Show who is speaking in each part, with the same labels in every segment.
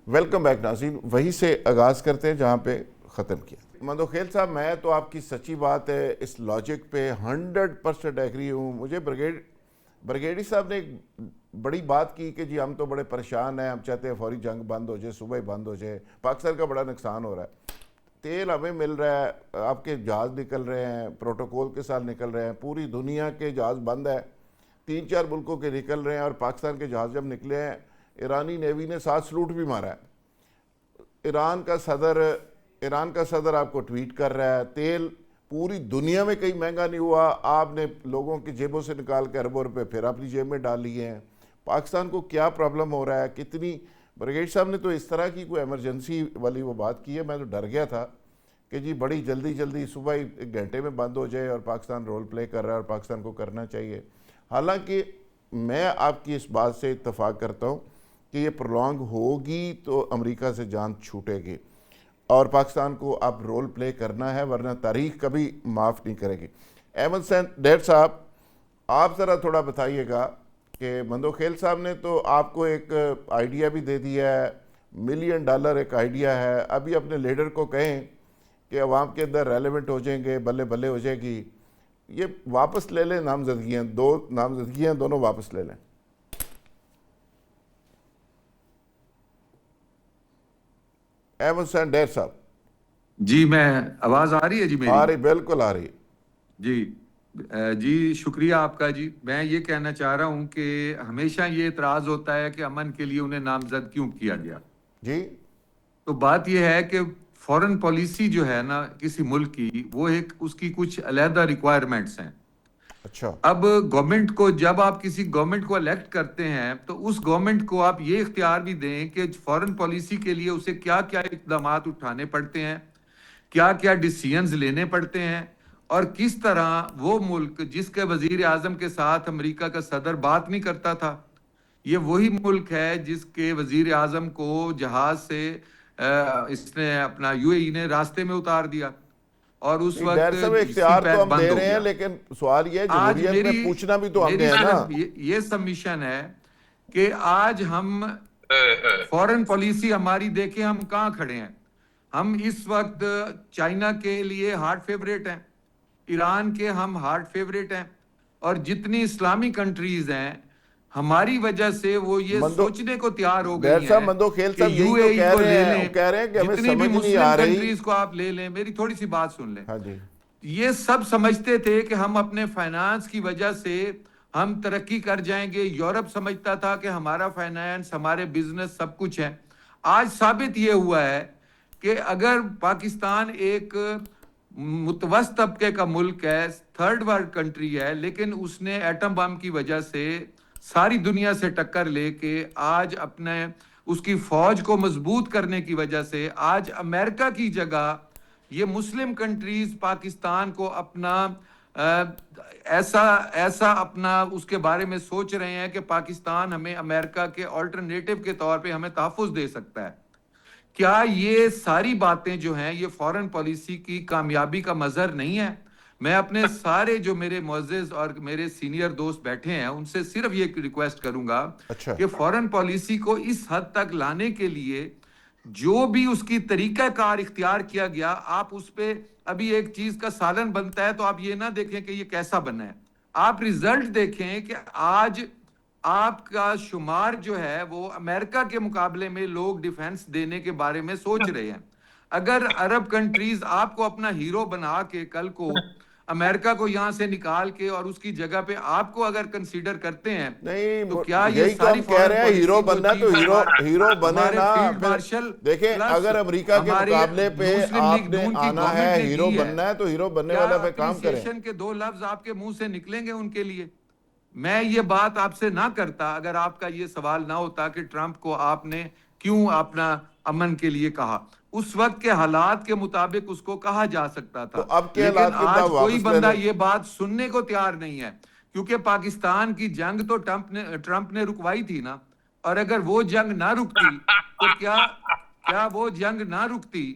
Speaker 1: Welcome back नाज़रीन। वहीं से आगाज़ करते हैं जहाँ पे ख़त्म किया। मंदोखेल साहब, मैं तो आपकी सच्ची बात है इस लॉजिक पे 100% एग्री हूँ। मुझे ब्रिगेडी साहब ने एक बड़ी बात की कि जी हम तो बड़े परेशान हैं, हम चाहते हैं फौरी जंग बंद हो जाए, सुबह ही बंद हो जाए, पाकिस्तान का बड़ा नुकसान हो रहा है, तेल हमें मिल रहा है, आपके जहाज़ निकल रहे हैं, प्रोटोकॉल के साथ निकल रहे हैं, पूरी दुनिया के जहाज़ बंद है, 3-4 मुल्कों के निकल रहे हैं, और पाकिस्तान के जहाज़ जब निकले हैं ईरानी नेवी ने 7 सलूट भी मारा है। ईरान का सदर आपको ट्वीट कर रहा है, तेल पूरी दुनिया में कहीं महंगा नहीं हुआ, आपने लोगों की जेबों से निकाल के अरबों रुपए फिर अपनी जेब में डाल लिए हैं। पाकिस्तान को क्या प्रॉब्लम हो रहा है, कितनी। ब्रिगेड साहब ने तो इस तरह की कोई इमरजेंसी वाली वो बात की है, मैं तो डर गया था कि जी बड़ी जल्दी सुबह ही 1 घंटे में बंद हो जाए और पाकिस्तान रोल प्ले कर रहा है और पाकिस्तान को करना चाहिए। हालांकि मैं आपकी इस बात से इत्तफाक करता हूँ कि ये प्रोलॉन्ग होगी तो अमेरिका से जान छूटेगी और पाकिस्तान को अब रोल प्ले करना है, वरना तारीख कभी माफ़ नहीं करेगी। अहमद सैन डेड साहब, आप ज़रा थोड़ा बताइएगा कि मंदोखेल साहब ने तो आपको एक आइडिया भी दे दिया है, $1 मिलियन एक आइडिया है। अभी अपने लीडर को कहें कि अवाम के अंदर रेलेवेंट हो जाएंगे, बल्ले बल्ले हो जाएगी, ये वापस ले लें नामजदगियाँ, 2 नामजदगियाँ दोनों वापस ले लें। अहमद सैन डेड साहब
Speaker 2: जी, मैं आवाज आ रही है जी मेरी?
Speaker 1: आ रही, बिल्कुल आ रही
Speaker 2: जी। जी शुक्रिया आपका जी। मैं ये कहना चाह रहा हूं कि हमेशा ये इतराज होता है कि अमन के लिए उन्हें नामजद क्यों किया गया
Speaker 1: जी।
Speaker 2: तो बात यह है कि फॉरेन पॉलिसी जो है ना किसी मुल्क की, वो एक उसकी कुछ अलहदा रिक्वायरमेंट्स हैं।
Speaker 1: अच्छा।
Speaker 2: अब गवर्नमेंट को, जब आप किसी गवर्नमेंट को इलेक्ट करते हैं तो उस गवर्नमेंट को आप ये इख्तियार भी दें कि फॉरेन पॉलिसी के लिए उसे क्या क्या इकदाम उठाने पड़ते हैं, क्या क्या डिसीजंस लेने पड़ते हैं, और किस तरह वो मुल्क जिसके वजीर आजम के साथ अमेरिका का सदर बात नहीं करता था, ये वही मुल्क है जिसके वजीर आजम को जहाज से इसने अपना यूएई ने रास्ते में उतार दिया और उस
Speaker 1: नहीं
Speaker 2: वक्त
Speaker 1: डैर साहब,
Speaker 2: सी
Speaker 1: इख्तियार तो
Speaker 2: पैक
Speaker 1: हम
Speaker 2: बंद
Speaker 1: दे
Speaker 2: हो
Speaker 1: रहे हैं,
Speaker 2: गया।
Speaker 1: लेकिन सवाल ये है
Speaker 2: आज
Speaker 1: जमहूरियत में पूछना भी तो हमने
Speaker 2: मेरी
Speaker 1: है ना।
Speaker 2: सिर्फ ये सबमिशन है कि आज हम फॉरेन पॉलिसी हमारी देखें हम कहाँ खड़े हैं। हम इस वक्त चाइना के लिए हार्ड फेवरेट हैं, ईरान के हम हार्ड फेवरेट हैं, और जितनी इस्लामी कंट्रीज हैं हमारी वजह से वो ये सोचने को तैयार हो गई हैं
Speaker 1: मंदोखेल
Speaker 2: कि
Speaker 1: साहब यही तो
Speaker 2: यूएई
Speaker 1: कह
Speaker 2: को
Speaker 1: रहे
Speaker 2: ले
Speaker 1: हैं, वो
Speaker 2: लें,
Speaker 1: कह रहे हैं कि हमें
Speaker 2: जितनी भी
Speaker 1: समझ नहीं
Speaker 2: मुस्लिम
Speaker 1: आ रही।
Speaker 2: कंट्रीज को आप ले लें। मेरी थोड़ी सी बात सुन लें।
Speaker 1: हाँ जी।
Speaker 2: ये सब समझते थे कि हम अपने फाइनेंस की वजह से हम तरक्की कर जाएंगे। यूरोप समझता था कि हमारा फाइनेंस, हमारे बिजनेस सब कुछ है। आज साबित ये हुआ है कि अगर पाकिस्तान एक मुतवस्त तबके का मुल्क है, थर्ड वर्ल्ड कंट्री है, लेकिन उसने एटम बम की वजह से सारी दुनिया से टक्कर लेके आज अपने उसकी फौज को मजबूत करने की वजह से आज अमेरिका की जगह ये मुस्लिम कंट्रीज पाकिस्तान को अपना ऐसा अपना उसके बारे में सोच रहे हैं कि पाकिस्तान हमें अमेरिका के ऑल्टरनेटिव के तौर पे हमें तहफ़्फ़ुज़ दे सकता है। क्या ये सारी बातें जो हैं ये फॉरेन पॉलिसी की कामयाबी का मजहर नहीं है? मैं अपने सारे जो मेरे मुअज़्ज़िज़ और मेरे सीनियर दोस्त बैठे हैं उनसे सिर्फ ये रिक्वेस्ट करूंगा
Speaker 1: अच्छा।
Speaker 2: कि फॉरेन पॉलिसी को इस हद तक लाने के लिए जो भी उसकी तरीकाकार इख्तियार किया गया, आप उस पे अभी एक चीज का सालन बनता है तो आप ये ना देखें कि ये कैसा बना है, आप रिजल्ट देखें कि आज आपका शुमार जो है वो अमेरिका के मुकाबले में लोग डिफेंस देने के बारे में सोच रहे हैं। अगर अरब कंट्रीज आपको अपना हीरो बना के कल को अमेरिका को यहां से निकाल के और उसकी जगह पे आपको अगर कंसीडर करते हैं तो
Speaker 1: नहीं,
Speaker 2: क्या ये
Speaker 1: यही तो हम
Speaker 2: सारी
Speaker 1: कह
Speaker 2: फॉरेन
Speaker 1: रहे हैं,
Speaker 2: पॉलिसी
Speaker 1: हीरो
Speaker 2: जो
Speaker 1: बनना
Speaker 2: थी
Speaker 1: तो हीरो बने
Speaker 2: हमारे
Speaker 1: ना।
Speaker 2: फील्ड
Speaker 1: फिर
Speaker 2: मार्शल
Speaker 1: देखें,
Speaker 2: प्लस
Speaker 1: अगर अमेरिका के
Speaker 2: हमारे
Speaker 1: मुकाबले पे
Speaker 2: मुस्लिम लीग
Speaker 1: आपने
Speaker 2: नून की
Speaker 1: आना है,
Speaker 2: गवर्नमेंट ने
Speaker 1: हीरो
Speaker 2: की है,
Speaker 1: बनना है, तो हीरो बनने
Speaker 2: क्या
Speaker 1: वाला पे काम करें।
Speaker 2: अप्रिसिएशन के 2 लफ्ज आपके मुंह से निकलेंगे उनके लिए? मैं ये बात आपसे ना करता अगर आपका ये सवाल ना होता कि ट्रंप को आपने क्यों अपना अमन के लिए कहा। उस वक्त के हालात के मुताबिक उसको कहा जा सकता
Speaker 1: तो
Speaker 2: था,
Speaker 1: अब के
Speaker 2: लेकिन
Speaker 1: हालात के
Speaker 2: आज
Speaker 1: मुताबिक
Speaker 2: कोई
Speaker 1: वापस ले
Speaker 2: बंदा
Speaker 1: लें।
Speaker 2: ये बात सुनने को तैयार नहीं है, क्योंकि पाकिस्तान की जंग तो ट्रंप ने रुकवाई थी ना। और अगर वो जंग ना रुकती तो क्या वो जंग ना रुकती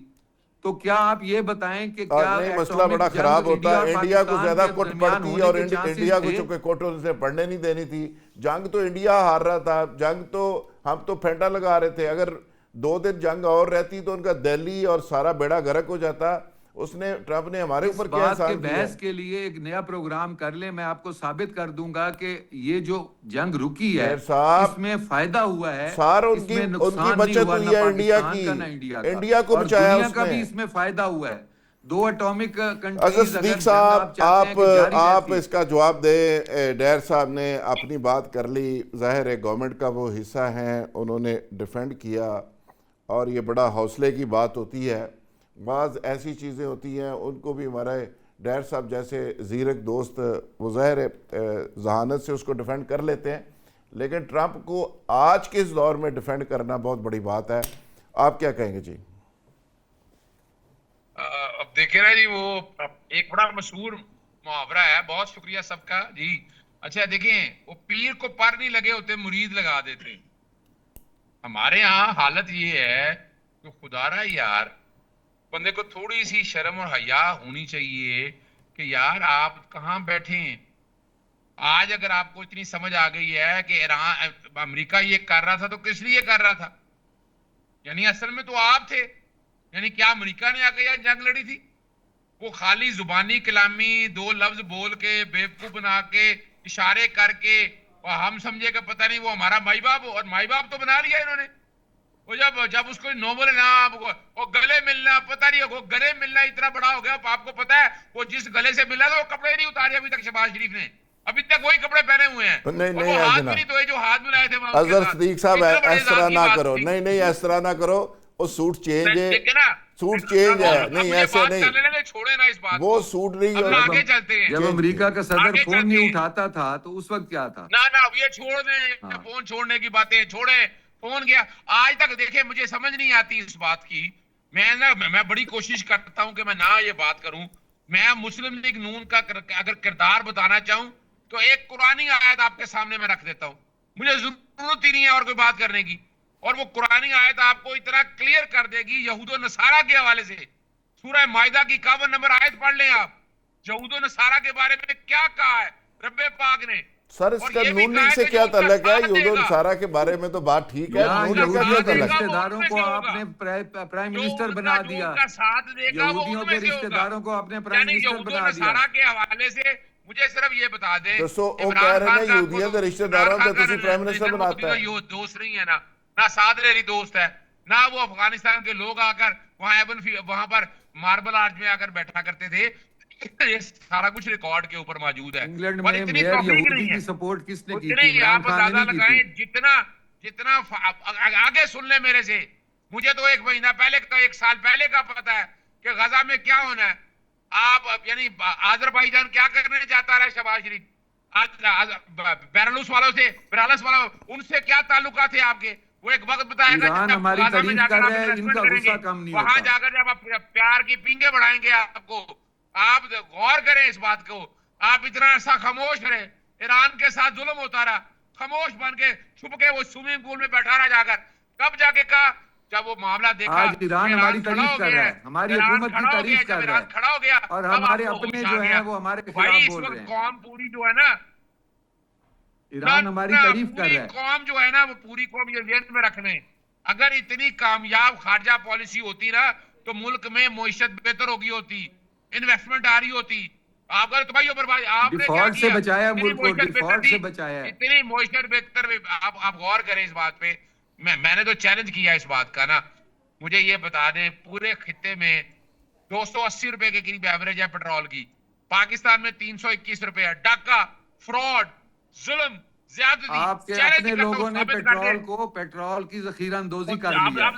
Speaker 2: तो क्या आप ये बताएं कि
Speaker 1: और
Speaker 2: क्या
Speaker 1: नहीं, मसला
Speaker 2: एटॉमिक
Speaker 1: बड़ा
Speaker 2: जंग
Speaker 1: खराब होता
Speaker 2: इंडिया और
Speaker 1: है। इंडिया को
Speaker 2: पाकिस्तान
Speaker 1: ज्यादा
Speaker 2: के
Speaker 1: कुट
Speaker 2: दरमियान
Speaker 1: पड़ती
Speaker 2: होने
Speaker 1: और
Speaker 2: के चांसेस
Speaker 1: इंडिया को
Speaker 2: थे?
Speaker 1: चूंकि कोर्टों से पढ़ने नहीं देनी थी। जंग तो इंडिया हार रहा था, जंग तो हम तो फेंटा लगा रहे थे। अगर 2 दिन जंग और रहती तो उनका दिल्ली और सारा बेड़ा गर्क हो जाता। उसने ट्रंप ने हमारे ऊपर क्या
Speaker 2: बात के
Speaker 1: एहसान किया है?
Speaker 2: बहस के लिए एक नया प्रोग्राम कर ले, मैं आपको साबित कर दूंगा कि ये जो जंग रुकी है
Speaker 1: मेयर साहब,
Speaker 2: इसमें फायदा हुआ है,
Speaker 1: सार उनकी
Speaker 2: इसमें नुकसान नहीं
Speaker 1: बचत
Speaker 2: हुआ
Speaker 1: हुई
Speaker 2: ना
Speaker 1: है इंडिया
Speaker 2: पाकिस्तान
Speaker 1: की,
Speaker 2: का ना इंडिया का,
Speaker 1: इंडिया को
Speaker 2: और
Speaker 1: बचाया
Speaker 2: दुनिया का भी
Speaker 1: उसने।
Speaker 2: इसमें फायदा हुआ है। 2 एटॉमिक
Speaker 1: अजहर
Speaker 2: कंट्रीज
Speaker 1: सिद्दीक
Speaker 2: अगर
Speaker 1: साहब,
Speaker 2: आप चाहते हैं कि जारी
Speaker 1: आप
Speaker 2: रहती।
Speaker 1: इसका जवाब दें। डैर साहब ने अपनी बात कर ली, जाहिर है गवर्नमेंट का वो हिस्सा हैं, उन्होंने डिफेंड किया और ये बड़ा हौसले की बात होती है। बाज़ ऐसी चीज़ें होती हैं उनको भी हमारे डैर साहब जैसे ज़ीरक दोस्त वो ज़ाहिर है जहानत से उसको डिफेंड कर लेते हैं, लेकिन ट्रंप को आज के इस दौर में डिफेंड करना बहुत बड़ी बात है। आप क्या कहेंगे जी?
Speaker 3: अब देखे ना जी, वो एक बड़ा मशहूर मुहावरा है, बहुत शुक्रिया सबका जी। अच्छा देखें, वो पीर को पर नहीं लगे होते मुरीद लगा देते। हमारे यहाँ हालत ये है कि खुदारा यार, बंदे को थोड़ी सी शर्म और हया होनी चाहिए कि यार आप कहाँ बैठे हैं। आज अगर आपको इतनी समझ आ गई है कि ईरान अमेरिका ये कर रहा था तो किस लिए कर रहा था, यानी असल में तो आप थे। यानी क्या अमेरिका ने आके यहाँ जंग लड़ी थी? वो खाली जुबानी कलामी 2 लफ्ज बोल के बेवकूफ बना के इशारे करके और हम समझे कि पता नहीं वो हमारा माई बाप हो, और माई बाप तो बना लिया इन्होंने। वो जब उसको नोबल ना वो गले मिलना, पता नहीं वो गले मिलना इतना बड़ा हो गया। आपको पता है वो जिस गले से मिला था वो कपड़े नहीं उतारे अभी तक शहबाज शरीफ ने, अभी तक वही कपड़े पहने हुए हैं।
Speaker 1: नहीं
Speaker 3: और वो हाथ भी नहीं धोए जो हाथ मिलाए थे
Speaker 1: अजहर सिद्दीक साहब, इस तरह ना करो। नहीं इस तरह ना करो, वो सूट चेंज है, सूट चेंज है। नहीं ऐसे नहीं,
Speaker 3: छोड़े ना इस बात
Speaker 1: वो सूट नहीं।
Speaker 3: आगे चलते हैं।
Speaker 2: जब अमेरिका का सदर फोन नहीं उठाता था तो उस वक्त क्या था?
Speaker 3: ना अब ये छोड़ दें, फोन छोड़ने की बातें छोड़े। फोन गया आज तक, देखे मुझे समझ नहीं आती इस बात की। मैं बड़ी कोशिश करता हूं कि मैं ना ये बात करूं। मैं मुस्लिम लीग नून का अगर किरदार बताना चाहूं तो एक कुरानी आयत आपके सामने मैं रख देता हूं, मुझे जरूरत ही नहीं है और कोई बात करने की। और वो कुरानी आयत आपको इतना क्लियर कर देगी यहूदो नसारा के हवाले से। सूरह माइदा की 51 नंबर आयत पढ़ लें आप, यहूदो नसारा के बारे में क्या कहा है रब्बे पाक ने।
Speaker 1: सर इसका नून लीग से क्या ताल्लुक है? यहूदो नसारा के बारे में तो बात ठीक है, नून लीग का क्या ताल्लुक?
Speaker 2: रिश्तेदारों को आपने प्राइम मिनिस्टर बना दिया, यहूदियों के रिश्तेदारों को आपने प्राइम मिनिस्टर बना दिया।
Speaker 3: नसारा के हवाले से मुझे सिर्फ ये बता दें,
Speaker 1: दोस्तों वो कह रहे हैं ना यहूदियों के रिश्तेदारों को तुसी प्राइम मिनिस्टर बनाता है।
Speaker 3: ये दोस्त नहीं है ना सादरेरी दोस्त है ना, वो अफगानिस्तान के लोग आकर वहां पर मार्बल आर्च में आकर बैठा करते थे। ये सारा कुछ रिकॉर्ड के ऊपर मौजूद है।
Speaker 2: इंग्लैंड में मेयर यहूदी की सपोर्ट किसने की थी? इमरान
Speaker 3: आप
Speaker 2: खान
Speaker 3: अंदाजा
Speaker 2: ने
Speaker 3: लगाएं
Speaker 2: की थी।
Speaker 3: जितना आगे सुन ले मेरे से। मुझे तो 1 महीना पहले का 1 साल पहले का पता है कि गजा में क्या होना है। आप यानी आजरबाईजान क्या करने चाहता रहा शहबाज शरीफ, बेलारूस वालों उनसे क्या ताल्लुकात थे आपके? वो एक वक्त बताएगा
Speaker 2: ईरान हमारी तारीफ कर रहा है, इनका गुस्सा कम नहीं
Speaker 3: वहां
Speaker 2: होता।
Speaker 3: जाकर जब आप प्यार की पींगे बढ़ाएंगे आपको, आप गौर करें इस बात को। आप इतना ऐसा खामोश रहे, ईरान के साथ जुल्म होता रहा, खामोश बन के छुप के वो स्विमिंग पूल में बैठा रहा जाकर। कब जाके कहा जब वो मामला देखा,
Speaker 2: आज ईरान हमारी तारीफ कर रहा है, हमारी हुकूमत की तारीफ कर रहा है,
Speaker 3: खड़ा हो गया
Speaker 2: और हमारे अपने जो है वो हमारे खिलाफ बोल रहे हैं।
Speaker 3: कौम पूरी जो है ना,
Speaker 2: ईरान हमारी तारीफ कर रहा है।
Speaker 3: कौम जो है ना वो पूरी कौम ये ध्यान में रख लें, अगर इतनी कामयाब खारजा पॉलिसी होती ना तो मुल्क में मईशत बेहतर होगी होती, इन्वेस्टमेंट आ रही होती। आपका तो भाई आपने
Speaker 2: डिफॉल्ट से बचाया मुल्क को, डिफॉल्ट से बचाया है।
Speaker 3: इतनी मईशत बेहतर। आप गौर करें इस बात पे। मैंने तो चैलेंज किया इस बात का ना, मुझे ये बता दें पूरे खित्ते में 280 रुपए के करीब एवरेज है पेट्रोल की, पाकिस्तान में 321 रुपए है। डाका, फ्रॉड, जुल्म, ज्यादती।
Speaker 2: आपके अपने लोगों ने पेट्रोल की जखीरांदोजी कर लिया,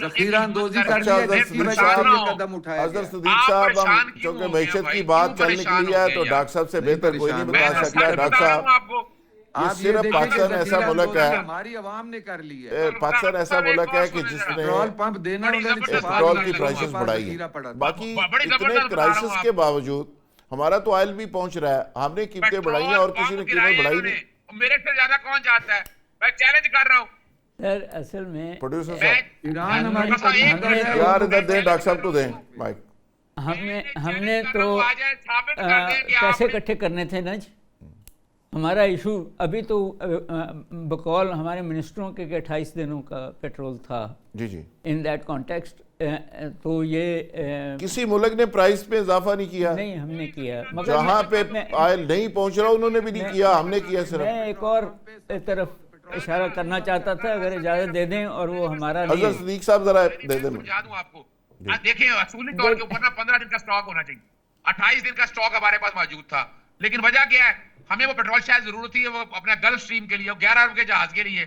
Speaker 2: जखीरांदोजी कर लिया, जिसकी वजह से ये कदम उठाया
Speaker 1: अजहर
Speaker 2: गया।
Speaker 1: सिद्दीक साहब, हम क्योंकि मैशत की बात चल निकली है तो डॉक्टर साहब से बेहतर कोई नहीं बता सकता है। डॉक्टर साहब, ये सिर्फ पाकिस्तान ऐसा मुल्क है,
Speaker 2: हमारी आवाम ने कर ली है।
Speaker 1: पाकिस्तान ऐसा मुल्क है कि जिसने
Speaker 2: पेट्रोल पंप देना
Speaker 1: पेट्रोल की प्राइसेस बढ़ाई है। बाकी इतने क्राइसिस के बावजूद हमारा तो ऑयल भी पहुंच रहा है, हमने कीमतें बढ़ाई हैं और किसी ने कीमत बढ़ाई नहीं।
Speaker 3: मेरे से ज्यादा कौन चाहता है? मैं चैलेंज कर रहा हूं
Speaker 4: सर। असल में
Speaker 1: प्रोड्यूसर साहब,
Speaker 2: ईरान हमारी
Speaker 1: यार इधर दें, डॉक्टर साहब को दें माइक।
Speaker 4: हमने तो पैसे इकट्ठे करने थे ना जी, हमारा इशू अभी तो बकौल हमारे मिनिस्टरों के 28 दिनों का पेट्रोल था
Speaker 1: जी जी।
Speaker 4: In that context. तो ये
Speaker 1: किसी मुल्क ने प्राइस में इजाफा नहीं किया,
Speaker 4: नहीं हमने किया, मगर
Speaker 1: जहां पे
Speaker 4: मैं-
Speaker 1: ऑयल नहीं पहुंच रहा उन्होंने भी नहीं किया, हमने किया सिर्फ।
Speaker 4: मैं एक और तरफ इशारा करना चाहता था, अगर इजाज़त दे दें, और वो हमारा नहीं
Speaker 1: हजरत
Speaker 4: है।
Speaker 1: सदीक साहब जरा दे दें।
Speaker 3: समझा दूं आपको। आज देखिए असूली तौर के ऊपर ना 15 दिन का स्टॉक होना चाहिए, 28 दिन का स्टॉक हमारे पास मौजूद था। लेकिन वजह क्या है, हमें वो पेट्रोल शायद जरूरत थी वो अपने गल्फ स्ट्रीम के लिए, 11 अरब के जहाज के लिए,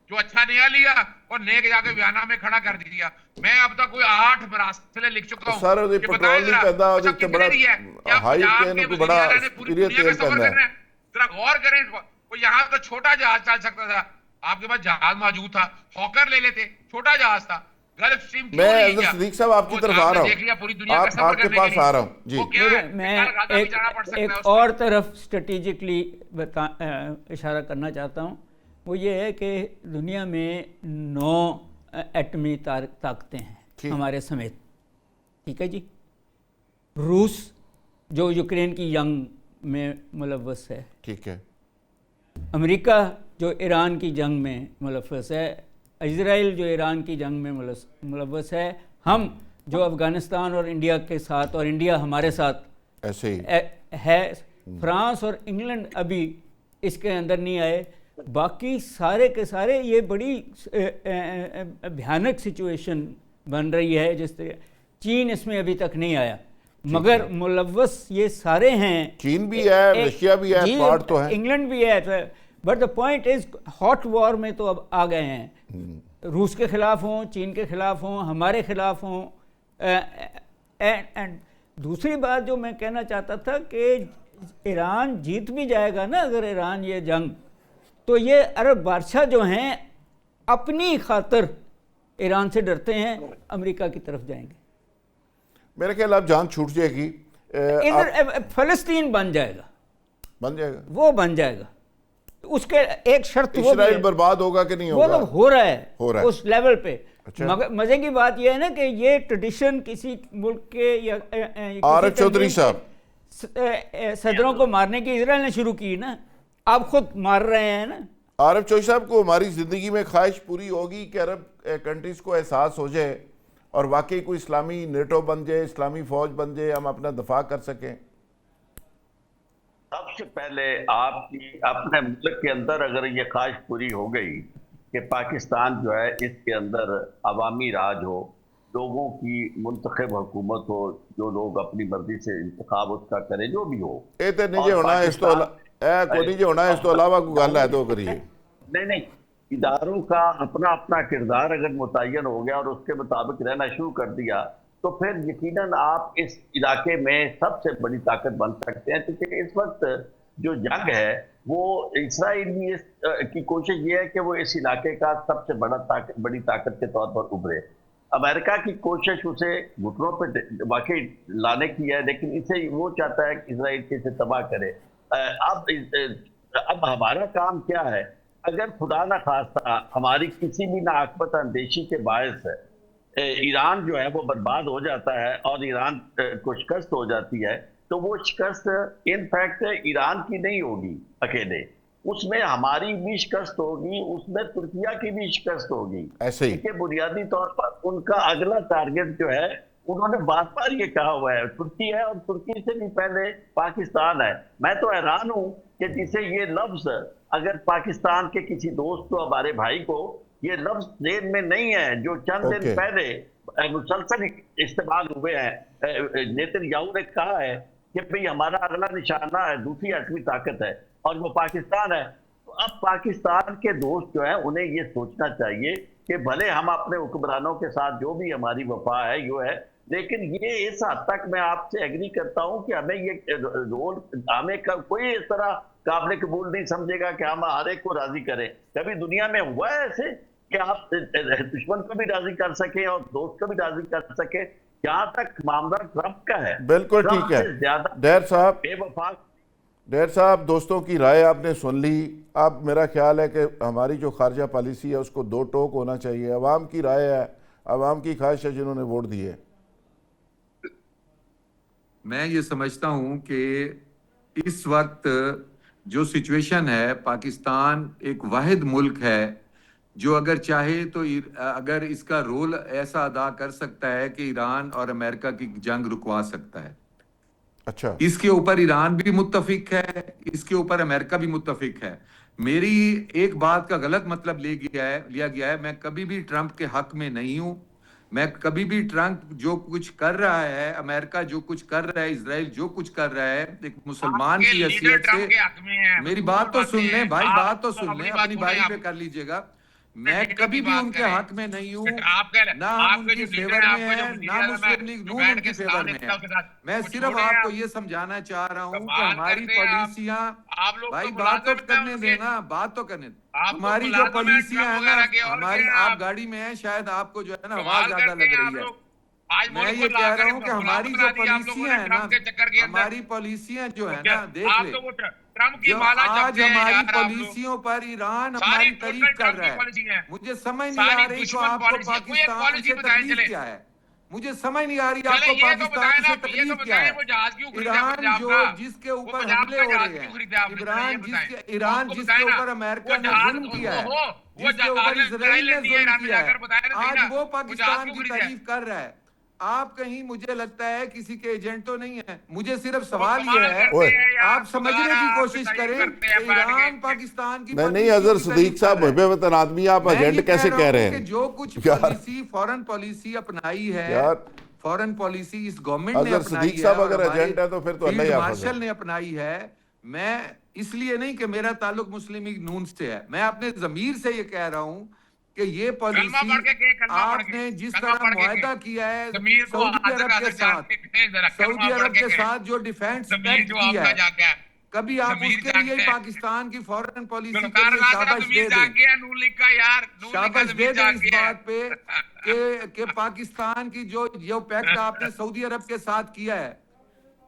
Speaker 3: जो अच्छा नया लिया और नए के जाके वियना में खड़ा कर दिया। मैं अब तक कोई 8 मरासले लिख चुका हूं
Speaker 1: सर ये
Speaker 3: कि
Speaker 1: पेट्रोल
Speaker 3: बताएं
Speaker 1: नहीं
Speaker 3: जरा,
Speaker 1: पैदा हो
Speaker 3: अच्छा
Speaker 1: जितने
Speaker 3: किसने
Speaker 1: बड़ा
Speaker 3: दिया है? क्या
Speaker 1: हाई
Speaker 3: पंजाब
Speaker 1: टेन
Speaker 3: के
Speaker 1: को
Speaker 3: वजीर
Speaker 1: बड़ा
Speaker 3: आला ने पूरी
Speaker 1: पीरियड
Speaker 3: दुनिया
Speaker 1: तेल
Speaker 3: का सफर
Speaker 1: पैदा
Speaker 3: करना
Speaker 1: है।
Speaker 3: है? जरा गौर करें, वो यहाँ तो छोटा जहाज चल सकता था, आपके पास जहाज मौजूद था, हॉकर ले लेते, छोटा जहाज था। गल्फ स्ट्रीम क्यों
Speaker 1: मैं
Speaker 3: नहीं
Speaker 1: हजरत
Speaker 3: किया?
Speaker 1: सदीक साहब आपकी
Speaker 3: वो
Speaker 1: तरफ आ
Speaker 3: आपने
Speaker 1: रहा
Speaker 3: देख लिया पूरी दुनिया
Speaker 1: हूँ,
Speaker 3: का
Speaker 1: आप
Speaker 3: सफर
Speaker 1: आपके
Speaker 3: करने के
Speaker 1: पास
Speaker 3: लिए।
Speaker 1: आ रहा हूँ जी।
Speaker 3: वो क्या है?
Speaker 4: मैं
Speaker 3: कल गाजा भी जाना पड़ सकता है
Speaker 4: एक
Speaker 3: उस पर।
Speaker 4: और तरफ स्ट्रेटेजिकली इशारा करना चाहता हूँ। वो ये है कि दुनिया में 9 एटमी ताकतें हैं
Speaker 1: ठीक।
Speaker 4: हमारे समेत, ठीक है जी। रूस जो यूक्रेन की जंग में मुलव्वस है,
Speaker 1: ठीक है।
Speaker 4: अमेरिका जो ईरान की जंग में मुलव्वस है, इजराइल जो ईरान की जंग में मुलव्वस है, हम जो अफ़गानिस्तान और इंडिया के साथ, और इंडिया हमारे साथ
Speaker 1: ऐसे ही
Speaker 4: है। फ्रांस और इंग्लैंड अभी इसके अंदर नहीं आए। बाकी सारे के सारे ये बड़ी भयानक सिचुएशन बन रही है। जिस तरह चीन इसमें अभी तक नहीं आया, मगर मुलव्वस ये सारे हैं।
Speaker 1: चीन भी है, रशिया भी है, पार्ट तो है,
Speaker 4: इंग्लैंड भी है। But the point is hot war में तो अब आ गए हैं। रूस के खिलाफ हों, चीन के खिलाफ हों, हमारे खिलाफ हों। एंड दूसरी बात जो मैं कहना चाहता था कि ईरान जीत भी जाएगा ना, अगर ईरान ये जंग, तो ये अरब बादशाह जो हैं अपनी खातिर ईरान से डरते हैं, अमेरिका की तरफ जाएंगे।
Speaker 1: मेरे ख्याल आप जान छूट जाएगी।
Speaker 4: इधर फ़लस्तीन बन जाएगा,
Speaker 1: बन जाएगा,
Speaker 4: वो बन जाएगा। उसके एक शर्त वो भी
Speaker 1: इस्राइल
Speaker 4: है,
Speaker 1: बर्बाद होगा कि नहीं
Speaker 4: वो
Speaker 1: होगा?
Speaker 4: तो हो रहा है,
Speaker 1: हो रहा है
Speaker 4: उस लेवल पे।
Speaker 1: अच्छा।
Speaker 4: मगर मजे की बात यह है ना कि ये ट्रेडिशन किसी मुल्क के या
Speaker 1: आरिफ चौधरी साहब
Speaker 4: सदरों को मारने की इजराइल ने शुरू की ना, आप खुद मार रहे हैं ना।
Speaker 1: आरिफ चौधरी साहब को हमारी ज़िंदगी में ख्वाहिश पूरी होगी कि अरब कंट्रीज़ को एहसास हो जाए और वाकई कोई इस्लामी नेटो बन जाए, इस्लामी फ़ौज बन जाए, हम अपना दफा कर सकें।
Speaker 5: सबसे पहले आपकी अपने मुल्क के अंदर अगर ये ख्वाहिश पूरी हो गई कि पाकिस्तान जो है इसके अंदर अवामी राज हो, लोगों की मुंतखब हुकूमत हो, जो लोग अपनी मर्जी से इंतखाब उसका करें, जो भी हो।
Speaker 1: ये तो नहीं होना है, इस तो कोई नहीं होना है, इस तो अलावा कोई गल है तो करिए।
Speaker 5: नहीं, इदारों का अपना अपना किरदार अगर मुतय्यन हो गया और उसके मुताबिक रहना शुरू कर दिया, तो फिर यकीनन आप इस इलाके में सबसे बड़ी ताकत बन सकते हैं। क्योंकि इस वक्त जो जंग है वो इसराइल की कोशिश ये है कि वो इस इलाके का सबसे बड़ी ताकत के तौर पर उभरे। अमेरिका की कोशिश उसे घुटनों पर वाकई लाने की है, लेकिन इसे वो चाहता है कि इसराइल के इसे तबाह करे। अब हमारा काम क्या है, अगर खुदा न खास्ता हमारी किसी भी नाअक्बत अंदेशी के बायस ईरान जो है वो बर्बाद हो जाता है और ईरान को शिकस्त हो जाती है, तो वो शिकस्त इनफैक्ट ईरान की नहीं होगी अकेले, उसमें हमारी भी शिकस्त होगी, उसमें तुर्किया की भी शिकस्त होगी।
Speaker 1: ऐसे ही
Speaker 5: क्योंकि बुनियादी तौर पर उनका अगला टारगेट जो है, उन्होंने बार बार ये कहा हुआ है, तुर्की है और तुर्की से भी पहले पाकिस्तान है। मैं तो हैरान हूं कि जिसे ये लफ्ज अगर पाकिस्तान के किसी दोस्त को, हमारे भाई को ये लफ्ज जेल में नहीं है जो चंद दिन पहले मुसलसल इस्तेमाल हुए हैं। नेतन्याहू ने कहा है कि भाई हमारा अगला निशाना है, दूसरी एटमी ताकत है और वो पाकिस्तान है। तो अब पाकिस्तान के दोस्त जो है उन्हें ये सोचना चाहिए कि भले हम अपने हुक्मरानों के साथ जो भी हमारी वफा है यो है, लेकिन ये इस हद तक मैं आपसे एग्री करता हूं कि हमें ये रोल, हमें कोई इस तरह काबिल कबूल नहीं समझेगा कि हम हर एक को राजी करें। कभी दुनिया में हुआ है ऐसे कि आप दुश्मन को भी राजी कर सके और दोस्त को भी राजी कर सके? जहां तक मामला ट्रंप का है,
Speaker 1: बिल्कुल ठीक है। डैर साहब,
Speaker 5: बेवफा
Speaker 1: डैर साहब, दोस्तों की राय आपने सुन ली। अब मेरा ख्याल है कि हमारी जो खारजा पॉलिसी है उसको दो टोक होना चाहिए। अवाम की राय है, अवाम की ख्वाहिश है, जिन्होंने वोट दिए।
Speaker 2: मैं ये समझता हूं कि इस वक्त जो सिचुएशन है, पाकिस्तान एक वाहिद मुल्क है जो अगर चाहे तो अगर इसका रोल ऐसा अदा कर सकता है कि ईरान और अमेरिका की जंग रुकवा सकता है।
Speaker 1: अच्छा,
Speaker 2: इसके ऊपर ईरान भी मुत्तफिक है, इसके ऊपर अमेरिका भी मुत्तफिक है। मेरी एक बात का गलत मतलब लिया गया है। मैं कभी भी ट्रंप के हक में नहीं हूं। मैं कभी भी ट्रंप जो कुछ कर रहा है, अमेरिका जो कुछ कर रहा है, इजराइल जो कुछ कर रहा है, एक मुसलमान
Speaker 3: आपके
Speaker 2: की
Speaker 3: लीडर
Speaker 2: हैसियत
Speaker 3: ट्रंप के
Speaker 2: से,
Speaker 3: हक में है,
Speaker 2: मेरी
Speaker 3: बिल्कुल
Speaker 2: बात तो
Speaker 3: बातें
Speaker 2: सुन लें
Speaker 3: हैं।
Speaker 2: भाई,
Speaker 3: आप
Speaker 2: बात तो सुन
Speaker 3: अपनी
Speaker 2: लें,
Speaker 3: बात
Speaker 2: अपनी
Speaker 3: सुने
Speaker 2: बारी
Speaker 3: आप।
Speaker 2: पे कर लीजिएगा। मैं
Speaker 3: लीडर
Speaker 2: कभी
Speaker 3: की
Speaker 2: भी
Speaker 3: बात
Speaker 2: उनके
Speaker 3: करें।
Speaker 2: हक में नहीं हूं,
Speaker 3: आपके
Speaker 2: ना हम
Speaker 3: आपके
Speaker 2: उनकी
Speaker 3: जो लीडर
Speaker 2: फेवर
Speaker 3: है,
Speaker 2: में
Speaker 3: आपके जो
Speaker 2: है,
Speaker 3: वजीर
Speaker 2: ना
Speaker 3: आज़म है,
Speaker 2: मुस्लिम लीग
Speaker 3: जो
Speaker 2: नून
Speaker 3: बैठ
Speaker 2: उनकी
Speaker 3: के
Speaker 2: फेवर
Speaker 3: सलाह
Speaker 2: में
Speaker 3: लेता
Speaker 2: है।
Speaker 3: है उसके साथ,
Speaker 2: मैं
Speaker 3: वो
Speaker 2: सिर्फ
Speaker 3: छोड़े
Speaker 2: आपको
Speaker 3: आप,
Speaker 2: ये समझाना चाह रहा हूं कि
Speaker 3: कमाल
Speaker 2: हमारी
Speaker 3: करते हैं आप।
Speaker 2: पॉलिसियां,
Speaker 3: आप लोग
Speaker 2: भाई
Speaker 3: तो
Speaker 2: बात तो
Speaker 3: मुलाजिम हैं
Speaker 2: करने
Speaker 3: उनके,
Speaker 2: देना, बात तो करने।
Speaker 3: आप तो
Speaker 2: हमारी जो
Speaker 3: मुलाजिम हैं
Speaker 2: पॉलिसियां
Speaker 3: ट्रंप
Speaker 2: है ना,
Speaker 3: वगैरह के, और
Speaker 2: हमारी,
Speaker 3: क्या
Speaker 2: आप
Speaker 3: आप
Speaker 2: गाड़ी में हैं, शायद आपको जो है ना आवाज
Speaker 3: कमाल
Speaker 2: ज्यादा
Speaker 3: करते
Speaker 2: लग
Speaker 3: हैं
Speaker 2: रही
Speaker 3: आप
Speaker 2: है।
Speaker 3: लोग। आज
Speaker 2: मैं
Speaker 3: मुल्क
Speaker 2: ये
Speaker 3: को
Speaker 2: कह
Speaker 3: लाकर
Speaker 2: रहा हूं कि
Speaker 3: गुलाम
Speaker 2: हमारी
Speaker 3: बना
Speaker 2: जो
Speaker 3: दिया आप लोगों
Speaker 2: पॉलिसियां
Speaker 3: ने
Speaker 2: है ना,
Speaker 3: ट्रंप के चक्कर के अंदर।
Speaker 2: हमारी पॉलिसियां जो
Speaker 3: तो
Speaker 2: है
Speaker 3: क्या
Speaker 2: ना, देख
Speaker 3: आप
Speaker 2: ले,
Speaker 3: तो वो ट्रंप की
Speaker 2: जो
Speaker 3: माला
Speaker 2: आज
Speaker 3: जपते हैं
Speaker 2: हमारी
Speaker 3: यार आप लोग।
Speaker 2: पॉलिसियों पर ईरान
Speaker 3: सारी
Speaker 2: हमारी तारीफ
Speaker 3: टोटल
Speaker 2: कर
Speaker 3: ट्रंप
Speaker 2: रहा
Speaker 3: की
Speaker 2: है।
Speaker 3: पॉलिसी है,
Speaker 2: मुझे समझ नहीं आ
Speaker 3: सारी
Speaker 2: रही तो
Speaker 3: दुश्मन
Speaker 2: आपको
Speaker 3: पॉलिसी है। कोई एक
Speaker 2: पाकिस्तान
Speaker 3: पॉलिसी
Speaker 2: से
Speaker 3: बताएं
Speaker 2: तकलीफ
Speaker 3: चले।
Speaker 2: क्या है? मुझे समझ नहीं आ रही
Speaker 3: चले
Speaker 2: आपको
Speaker 3: ये तो बताएं
Speaker 2: पाकिस्तान
Speaker 3: ना,
Speaker 2: से
Speaker 3: ये तो
Speaker 2: तकलीफ क्या
Speaker 3: बताएं
Speaker 2: है?
Speaker 3: वो जहाज क्यों खरीदा
Speaker 2: ईरान
Speaker 3: पंजाब
Speaker 2: जो
Speaker 3: का,
Speaker 2: जिसके
Speaker 3: वो
Speaker 2: ऊपर
Speaker 3: पंजाब
Speaker 2: हमले
Speaker 3: का
Speaker 2: हो
Speaker 3: जहाज
Speaker 2: रहे
Speaker 3: क्यों
Speaker 2: हैं,
Speaker 3: खरीदा आपने, जरा ये बताएं। वो
Speaker 2: ईरान
Speaker 3: हमको
Speaker 2: जिसके
Speaker 3: बताएं ना,
Speaker 2: ऊपर अमेरिका
Speaker 3: वो
Speaker 2: ने
Speaker 3: जहाज
Speaker 2: जुल्म किया है,
Speaker 3: वो
Speaker 2: जिसके
Speaker 3: जहाज
Speaker 2: ऊपर
Speaker 3: ने लड़ाई
Speaker 2: इसराइल ने
Speaker 3: लड़नी है
Speaker 2: जुल्म
Speaker 3: ईरान में
Speaker 2: किया है,
Speaker 3: जाकर, बताएं ना सही
Speaker 2: आज
Speaker 3: ना,
Speaker 2: वो
Speaker 3: वो जहाज
Speaker 2: पाकिस्तान
Speaker 3: क्यों
Speaker 2: की
Speaker 3: खरीदा है।
Speaker 2: तारीफ कर रहा है। आप कहीं, मुझे लगता है किसी के एजेंट तो नहीं है। मुझे सिर्फ
Speaker 3: वो
Speaker 2: सवाल ये
Speaker 3: कमाल
Speaker 2: है,
Speaker 3: करते
Speaker 1: ओए,
Speaker 3: हैं यार,
Speaker 2: आप समझने
Speaker 3: खुदारा
Speaker 2: की
Speaker 3: आपकी
Speaker 2: कोशिश
Speaker 3: तारीफ
Speaker 2: करें
Speaker 3: करते हैं
Speaker 2: कि
Speaker 3: बैठ
Speaker 2: ईरान
Speaker 3: के।
Speaker 2: पाकिस्तान की
Speaker 1: नहीं
Speaker 2: पॉलिसियों
Speaker 1: अजहर
Speaker 2: की
Speaker 1: सदीक
Speaker 2: तारीफ कर
Speaker 1: साहब,
Speaker 2: रहा है।
Speaker 1: मुहब्बे वतन आदमी, आप
Speaker 2: मैं ये
Speaker 1: एजेंट
Speaker 2: कह
Speaker 1: कैसे
Speaker 2: रहा
Speaker 1: कह
Speaker 2: हूं
Speaker 1: रहे
Speaker 2: कि
Speaker 1: हैं
Speaker 2: जो कुछ
Speaker 1: यार?
Speaker 2: पॉलिसी, फॉरेन पॉलिसी अपनाई है,
Speaker 1: यार
Speaker 2: फॉरेन पॉलिसी इस गवर्नमेंट ने
Speaker 1: अजहर
Speaker 2: अपनाई
Speaker 1: सदीक
Speaker 2: है
Speaker 1: साहब
Speaker 2: और
Speaker 1: अगर
Speaker 2: हमारे
Speaker 1: एजेंट है तो फिर तो अल्लाह
Speaker 2: फील्ड
Speaker 1: ही हाफिज है।
Speaker 2: मार्शल ने अपनाई है। मैं इसलिए नहीं कि मेरा ताल्लुक मुस्लिम लीग नून से है, मैं अपने जमीर से ये कह रहा हूं कि ये
Speaker 3: कलमा
Speaker 2: पॉलिसी
Speaker 3: पढ़ के कलमा पढ़ के,
Speaker 2: आपने जिस
Speaker 3: कलमा
Speaker 2: तरह
Speaker 3: पढ़ के
Speaker 2: मुआहदा किया है
Speaker 3: जमीर को
Speaker 2: सऊदी
Speaker 3: हाथ
Speaker 2: अरब
Speaker 3: का
Speaker 2: के
Speaker 3: से
Speaker 2: साथ,
Speaker 3: जानते हैं जरा,
Speaker 2: सऊदी
Speaker 3: कलमा पढ़
Speaker 2: अरब
Speaker 3: के
Speaker 2: के
Speaker 3: कहें।
Speaker 2: साथ जो डिफेंस
Speaker 3: जमीर
Speaker 2: पैक्ट
Speaker 3: जो
Speaker 2: किया
Speaker 3: आपका
Speaker 2: है,
Speaker 3: जाके है,
Speaker 2: कभी आप
Speaker 3: जमीर
Speaker 2: उसके लिए
Speaker 3: जाके है,
Speaker 2: पाकिस्तान की फॉरेन पॉलिसी के
Speaker 3: गुलकार
Speaker 2: लिए
Speaker 3: ला तेरा
Speaker 2: शाबाश
Speaker 3: जमीर
Speaker 2: दे दें,
Speaker 3: जाके है, नून लीग का यार, नून लीग का
Speaker 2: शाबाश दे
Speaker 3: जमीर
Speaker 2: दें इस
Speaker 3: जाके है।
Speaker 2: बात पे कि पाकिस्तान की जो पैक्ट आपने सऊदी अरब के साथ किया है,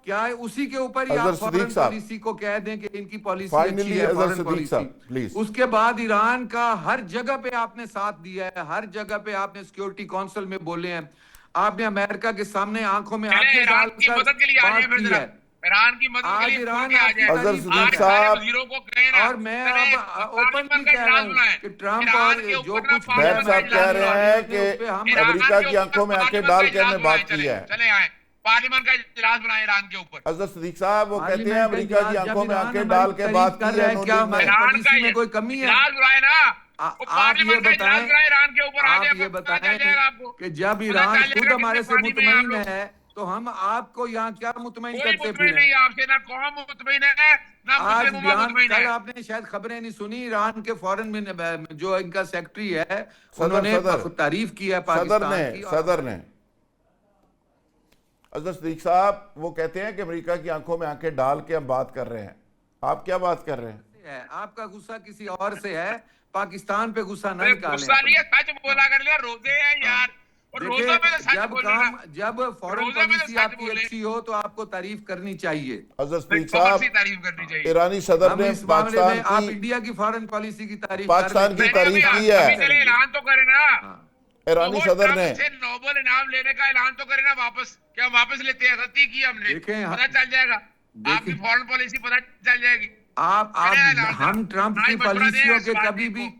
Speaker 2: क्या है उसी के ऊपर ही
Speaker 1: अजहर
Speaker 2: आप
Speaker 1: सदीक
Speaker 2: फॉरेन
Speaker 1: साहब,
Speaker 2: पॉलिसी को कह दें कि इनकी पॉलिसी अच्छी
Speaker 1: फाइनली
Speaker 2: है,
Speaker 1: अजहर
Speaker 2: फॉरेन
Speaker 1: सदीक
Speaker 2: पॉलिसी।
Speaker 1: साहब प्लीज।
Speaker 2: उसके बाद ईरान का हर जगह पे आपने साथ दिया है, हर जगह पे आपने सिक्योरिटी काउंसिल में बोले हैं, आपने अमेरिका के सामने आंखों में
Speaker 3: चले
Speaker 2: आंखें
Speaker 3: ईरान की
Speaker 2: डालकर
Speaker 3: मदद के लिए आ जाए
Speaker 2: बात
Speaker 3: फिर
Speaker 2: की
Speaker 3: जरा,
Speaker 2: है।
Speaker 3: ईरान की मदद के
Speaker 2: आज
Speaker 3: लिए खुल
Speaker 2: ईरान
Speaker 3: के आ
Speaker 2: आपकी
Speaker 3: जाए।
Speaker 1: अजहर
Speaker 2: तारीफ
Speaker 1: सदीक
Speaker 2: कर
Speaker 3: आज
Speaker 2: रहा है,
Speaker 3: सारे
Speaker 1: साहब,
Speaker 3: वजीरों को कहें ना,
Speaker 2: और मैं
Speaker 3: चले
Speaker 2: अब
Speaker 3: पार्लियामेंट
Speaker 2: ओपनली
Speaker 3: का
Speaker 2: कह रहा
Speaker 3: इजलास
Speaker 2: हूं
Speaker 3: बुलाएं,
Speaker 2: कि ट्रंप
Speaker 3: ईरान
Speaker 2: और
Speaker 3: के
Speaker 2: जो
Speaker 3: ऊपर ना
Speaker 2: कुछ
Speaker 1: बैग
Speaker 3: पार्लियामेंट का
Speaker 1: साहब कह
Speaker 3: इजलास
Speaker 1: रहे
Speaker 3: बुलाएं,
Speaker 1: हैं
Speaker 2: के उस पे हम
Speaker 1: कि
Speaker 3: ईरान
Speaker 1: अमेरिका
Speaker 3: के
Speaker 1: की
Speaker 3: ऊपर
Speaker 1: आंखों में आंखें
Speaker 3: पार्लियामेंट
Speaker 1: डाल
Speaker 3: का
Speaker 1: के हमने
Speaker 3: इजलास
Speaker 1: बात
Speaker 3: बुलाएं,
Speaker 1: की
Speaker 3: चले
Speaker 1: है।
Speaker 3: चले आए पार्लियामेंट का इजलास बुलाएं ईरान के ऊपर।
Speaker 1: अजहर सदीक साहब वो कहते हैं
Speaker 2: पार्लियामेंट का
Speaker 1: अमेरिका की
Speaker 2: इजलास,
Speaker 1: आंखों
Speaker 2: जब
Speaker 1: में
Speaker 2: ईरान
Speaker 1: आंखें
Speaker 2: हमारी
Speaker 1: डाल के
Speaker 2: तारीफ
Speaker 1: बात
Speaker 2: कर
Speaker 1: की
Speaker 2: रहा
Speaker 1: है
Speaker 2: है,
Speaker 1: नून
Speaker 2: क्या
Speaker 1: लीग
Speaker 2: हमारी
Speaker 1: ने।
Speaker 3: ईरान का
Speaker 2: पॉलिसी में कोई कमी है?
Speaker 3: इजलास बुलाए ना, वो
Speaker 2: आप ये
Speaker 3: पार्लियामेंट का इजलास
Speaker 2: बताएं,
Speaker 3: बुलाएं ईरान के ऊपर आ
Speaker 2: आप
Speaker 3: जाए,
Speaker 2: ये
Speaker 3: पता
Speaker 2: बताएं
Speaker 3: चल जाएगा आपको,
Speaker 2: कि जब
Speaker 3: पता
Speaker 2: ईरान
Speaker 3: चल
Speaker 2: खुद
Speaker 3: जाएगा
Speaker 2: हमारे
Speaker 3: कितने
Speaker 2: से
Speaker 3: पानी में हैं आप
Speaker 2: मुतमईन
Speaker 3: लोग।
Speaker 2: है तो हम आपको यहाँ क्या मुतमईन
Speaker 3: कोई
Speaker 2: करते
Speaker 3: मुतमिन
Speaker 2: फिर?
Speaker 3: नहीं आपसे, ना कौम मुतमिन है, ना
Speaker 2: आज
Speaker 3: मुस्लिम उम्मा
Speaker 2: बयान,
Speaker 3: मुतमिन
Speaker 2: कल
Speaker 3: है।
Speaker 2: आपने शायद खबरें नहीं सुनी, ईरान के फॉरेन में जो इनका सेक्रेटरी है,
Speaker 1: सदर
Speaker 2: उन्होंने
Speaker 1: सदर
Speaker 2: तारीफ की है
Speaker 1: सदर
Speaker 2: पाकिस्तान की। और
Speaker 1: सदर ने अजहर सदीक साहब वो कहते हैं कि अमेरिका की आंखों में आंखें डाल के हम बात कर रहे हैं। आप क्या बात कर रहे हैं?
Speaker 2: आपका गुस्सा किसी और से है, पाकिस्तान पे गुस्सा ना
Speaker 3: अरे
Speaker 2: निकालें
Speaker 3: गुस्सा नहीं
Speaker 2: अपना।
Speaker 3: है, सच बोला कर लिया, रोजे हैं यार, और रोजों में तो सच बोलो ना,
Speaker 2: जब फॉरेन
Speaker 3: रोजे में तो
Speaker 2: पॉलिसी
Speaker 3: सच
Speaker 2: आपकी
Speaker 3: बोले।
Speaker 2: अच्छी हो तो आपको तारीफ करनी चाहिए।
Speaker 1: अजहर
Speaker 3: नहीं,
Speaker 1: सदीक
Speaker 3: कौन
Speaker 1: साहब,
Speaker 3: सी तारीफ करनी चाहिए?
Speaker 1: ईरानी सदर
Speaker 2: हम
Speaker 1: ने
Speaker 2: इस मामले
Speaker 1: पाकिस्तान
Speaker 2: में आप
Speaker 1: की
Speaker 2: इंडिया की फॉरेन पॉलिसी की तारीफ
Speaker 1: पाकिस्तान की
Speaker 3: नहीं,
Speaker 1: तारीफ
Speaker 3: अभी
Speaker 1: की है।
Speaker 3: अभी चले ऐलान तो करे ना,
Speaker 1: ईरानी
Speaker 3: वो
Speaker 1: सदर
Speaker 3: ट्रंप
Speaker 1: ने
Speaker 3: से नोबेल इनाम लेने का ऐलान तो करे ना, वापस क्या वापस लेते हैं? गलती की हमने,
Speaker 2: देखें,
Speaker 3: पता चल जाएगा,
Speaker 2: देखें,
Speaker 3: आपकी फॉरेन पॉलिसी पता चल जाएगी।
Speaker 2: आप हम ट्रंप की पॉलिसियों के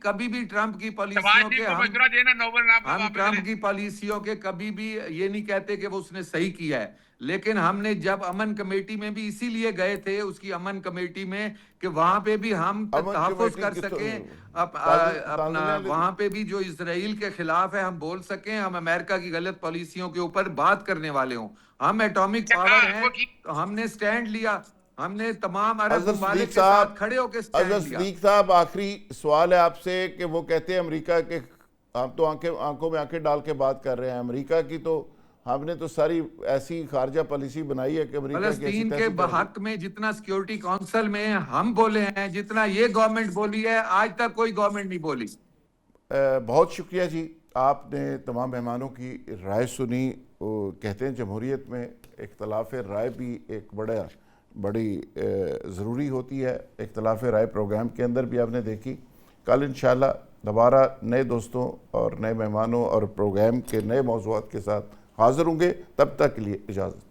Speaker 2: कभी भी ट्रंप की पॉलिसियों के हम
Speaker 3: मशवरा देना नोबेल इनाम
Speaker 2: हम
Speaker 3: वापस
Speaker 2: ट्रंप
Speaker 3: ले।
Speaker 2: की पॉलिसियों के कभी भी ये नहीं कहते कि वो उसने सही किया है, लेकिन हमने जब अमन कमेटी में भी इसीलिए गए थे, उसकी अमन कमेटी में, कि वहां पे भी हम
Speaker 1: अमन
Speaker 2: तहफ़्फ़ुज़
Speaker 1: कमेटी
Speaker 2: कर
Speaker 1: की तो
Speaker 2: सकें
Speaker 1: ताज़िया
Speaker 2: अपना,
Speaker 1: लेती।
Speaker 2: वहां पे भी जो इसराइल के खिलाफ है हम बोल सकें, हम अमेरिका की गलत पॉलिसियों के ऊपर बात करने वाले हों। हम एटॉमिक पावर हैं तो हमने स्टैंड लिया, हमने तमाम अरब
Speaker 1: अजहर
Speaker 2: ममालिक
Speaker 1: सदीक
Speaker 2: के साथ
Speaker 1: साहब,
Speaker 2: खड़े होकर स्टैंड
Speaker 1: अजहर
Speaker 2: लिया।
Speaker 1: सदीक साहब, आखिरी सवाल है आपसे कि वो कहते हैं अमेरिका के, आप तो आंखों में आंखें डाल के बात कर रहे हैं। अमेरिका की तो हमने तो सारी ऐसी खारजा पॉलिसी बनाई है कि अमेरिका की ऐसी
Speaker 2: फलस्तीन के
Speaker 1: तैसी कर
Speaker 2: हक में जितना सिक्योरिटी काउंसिल में हम बोले हैं, जितना ये गवर्नमेंट बोली है, आज तक कोई गवर्नमेंट नहीं बोली।
Speaker 1: बहुत शुक्रिया जी, आपने तमाम मेहमानों की राय सुनी। वो कहते हैं जमहूरियत में इख्तलाफ राय भी एक बड़ी ज़रूरी होती है। इख्तलाफ राय प्रोग्राम के अंदर भी आपने देखी। कल इंशाअल्लाह दोबारा नए दोस्तों और नए मेहमानों और प्रोग्राम के नए मौज़ूआत के साथ हाज़िर होंगे। तब तक के लिए इजाज़त।